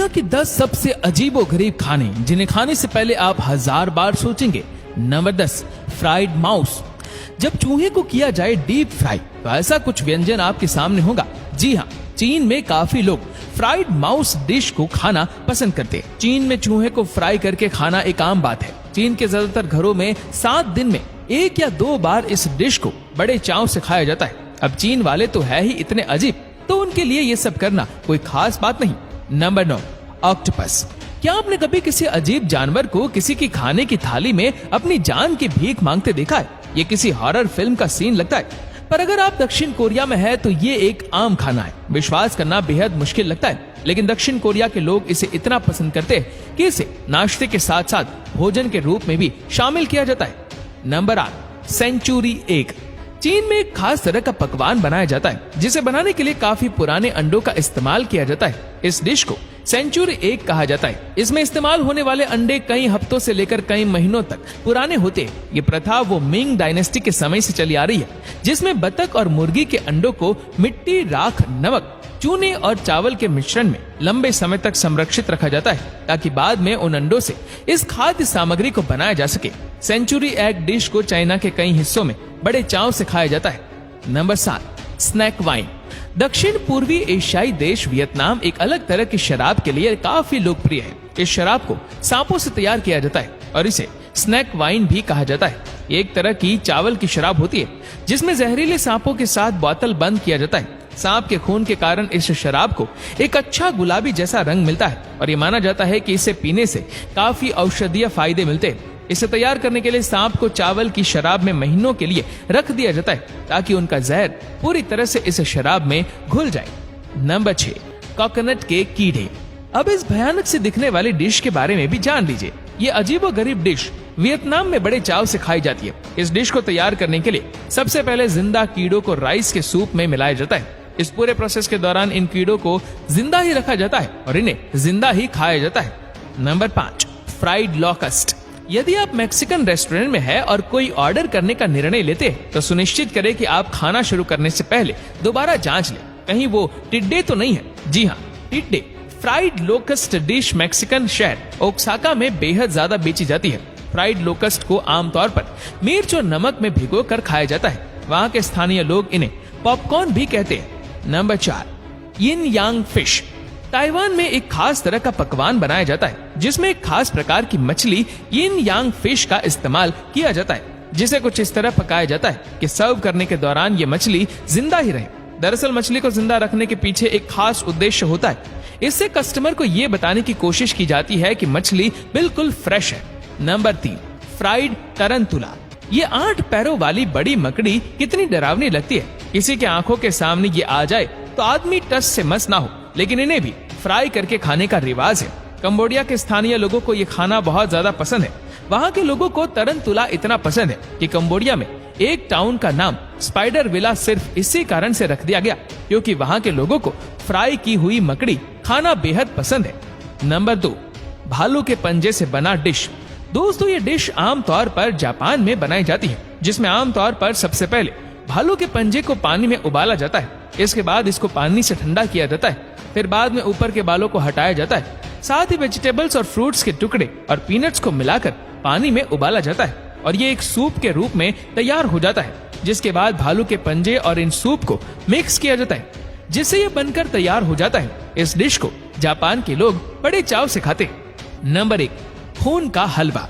दुनिया की 10 सबसे अजीबोगरीब खाने जिन्हें खाने से पहले आप 1000 बार सोचेंगे। Number 10, fried mouse. जब चूहे को किया जाए डीप फ्राई तो ऐसा कुछ व्यंजन आपके सामने होगा। जी हाँ, चीन में काफी लोग फ्राइड माउस डिश को खाना पसंद करते हैं। चीन में चूहे को फ्राई करके खाना एक आम बात है। चीन के ज्यादातर घरों में 7 दिन में 1 या 2 बार इस डिश को बड़े चाव से खाया जाता है। अब चीन वाले तो है ही इतने अजीब, तो उनके लिए ये सब करना कोई खास बात नहीं। Number 9, octopus. क्या आपने कभी किसी अजीब जानवर को किसी की खाने की थाली में अपनी जान की भीख मांगते देखा है? ये किसी हॉरर फिल्म का सीन लगता है, पर अगर आप दक्षिण कोरिया में है तो ये एक आम खाना है। विश्वास करना बेहद मुश्किल लगता है, लेकिन दक्षिण कोरिया के लोग इसे इतना पसंद करते हैं कि इसे नाश्ते के साथ साथ भोजन के रूप में भी शामिल किया जाता है। Number 8, century egg. चीन में एक खास तरह का पकवान बनाया जाता है जिसे बनाने के लिए काफी पुराने अंडों का इस्तेमाल किया जाता है। इस डिश को सेंचुरी एग कहा जाता है। इसमें इस्तेमाल होने वाले अंडे कई हफ्तों से लेकर कई महीनों तक पुराने होते हैं। ये प्रथा वो मिंग डायनेस्टी के समय से चली आ रही है, जिसमें बतख और मुर्गी के अंडों को मिट्टी, राख, नमक, चूने और चावल के मिश्रण में लंबे समय तक संरक्षित रखा जाता है ताकि बाद में उन अंडों से इस खाद्य सामग्री को बनाया जा सके। सेंचुरी एग डिश को चाइना के कई हिस्सों में बड़े चाव से खाया जाता है। Number 7, snake wine. दक्षिण पूर्वी एशियाई देश वियतनाम एक अलग तरह की शराब के लिए काफी लोकप्रिय है। इस शराब को सांपों से तैयार किया जाता है और इसे स्नैक वाइन भी कहा जाता है। एक तरह की चावल की शराब होती है जिसमें जहरीले सांपों के साथ बोतल बंद किया जाता है। सांप के खून के कारण इस शराब को एक अच्छा गुलाबी जैसा रंग मिलता है और ये माना जाता है कि इसे पीने से काफी औषधीय फायदे मिलते हैं। इसे तैयार करने के लिए सांप को चावल की शराब में महीनों के लिए रख दिया जाता है ताकि उनका जहर पूरी तरह से इस शराब में घुल जाए। नंबर 6, कोकोनट के कीड़े। अब इस भयानक से दिखने वाली डिश के बारे में भी जान लीजिए। ये अजीबोगरीब डिश वियतनाम में बड़े चाव से खाई जाती है। इस डिश को तैयार करने के लिए सबसे पहले जिंदा कीड़ों को राइस के सूप में मिलाया जाता है। इस पूरे प्रोसेस के दौरान इन कीड़ों को जिंदा ही रखा जाता है और इन्हें जिंदा ही खाया जाता है। Number 5, fried locust. यदि आप मैक्सिकन रेस्टोरेंट में है और कोई ऑर्डर करने का निर्णय लेते हैं तो सुनिश्चित करें कि आप खाना शुरू करने से पहले दोबारा जांच लें कहीं वो टिड्डे तो नहीं है। जी हाँ, टिड्डे। फ्राइड लोकस्ट डिश मैक्सिकन शहर ओक्साका में बेहद ज्यादा बेची जाती है। फ्राइड लोकस्ट को आमतौर पर मिर्च और नमक में भिगो कर खाया जाता है। वहाँ के स्थानीय लोग इन्हें पॉपकॉर्न भी कहते हैं। नंबर 4, यिन यांग फिश। ताइवान में एक खास तरह का पकवान बनाया जाता है जिसमें एक खास प्रकार की मछली यिन यांग फिश का इस्तेमाल किया जाता है, जिसे कुछ इस तरह पकाया जाता है कि सर्व करने के दौरान ये मछली जिंदा ही रहे। दरअसल मछली को जिंदा रखने के पीछे एक खास उद्देश्य होता है। इससे कस्टमर को ये बताने की कोशिश की जाती है कि मछली बिल्कुल फ्रेश है। Number 3, fried tarantula. ये 8 पैरों वाली बड़ी मकड़ी कितनी डरावनी लगती है। किसी के आंखों के सामने ये आ जाए तो आदमी टस से मस ना हो, लेकिन इन्हें भी फ्राई करके खाने का रिवाज है। कंबोडिया के स्थानीय लोगों को ये खाना बहुत ज्यादा पसंद है। वहाँ के लोगों को तरंतुला इतना पसंद है कि कंबोडिया में एक टाउन का नाम स्पाइडर विला सिर्फ इसी कारण से रख दिया गया क्योंकि वहाँ के लोगों को फ्राई की हुई मकड़ी खाना बेहद पसंद है। नंबर 2, भालू के पंजे से बना डिश। दोस्तों, ये डिश आमतौर पर जापान में बनाई जाती है, जिसमें आमतौर पर सबसे पहले भालू के पंजे को पानी में उबाला जाता है। इसके बाद इसको पानी से ठंडा किया जाता है। फिर बाद में ऊपर के बालों को हटाया जाता है। साथ ही वेजिटेबल्स और फ्रूट्स के टुकड़े और पीनट्स को मिलाकर पानी में उबाला जाता है और ये एक सूप के रूप में तैयार हो जाता है, जिसके बाद भालू के पंजे और इन सूप को मिक्स किया जाता है, जिससे ये बनकर तैयार हो जाता है। इस डिश को जापान के लोग बड़े चाव से खाते हैं। नंबर 1, खून का हलवा।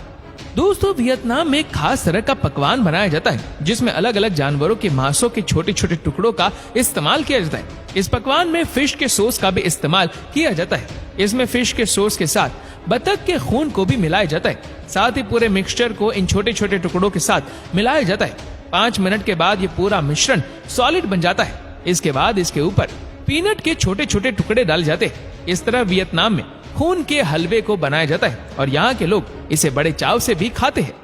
दोस्तों, वियतनाम में एक खास तरह का पकवान बनाया जाता है जिसमें अलग अलग जानवरों के मांसों के छोटे छोटे टुकड़ों का इस्तेमाल किया जाता है। इस पकवान में फिश के सॉस का भी इस्तेमाल किया जाता है। इसमें फिश के सॉस के साथ बतख के खून को भी मिलाया जाता है। साथ ही पूरे मिक्सचर को इन छोटे छोटे टुकड़ों के साथ मिलाया जाता है। 5 मिनट के बाद ये पूरा मिश्रण सॉलिड बन जाता है। इसके बाद इसके ऊपर पीनट के छोटे छोटे टुकड़े डाले जाते हैं। इस तरह वियतनाम में खून के हलवे को बनाया जाता है और यहाँ के लोग इसे बड़े चाव से भी खाते हैं।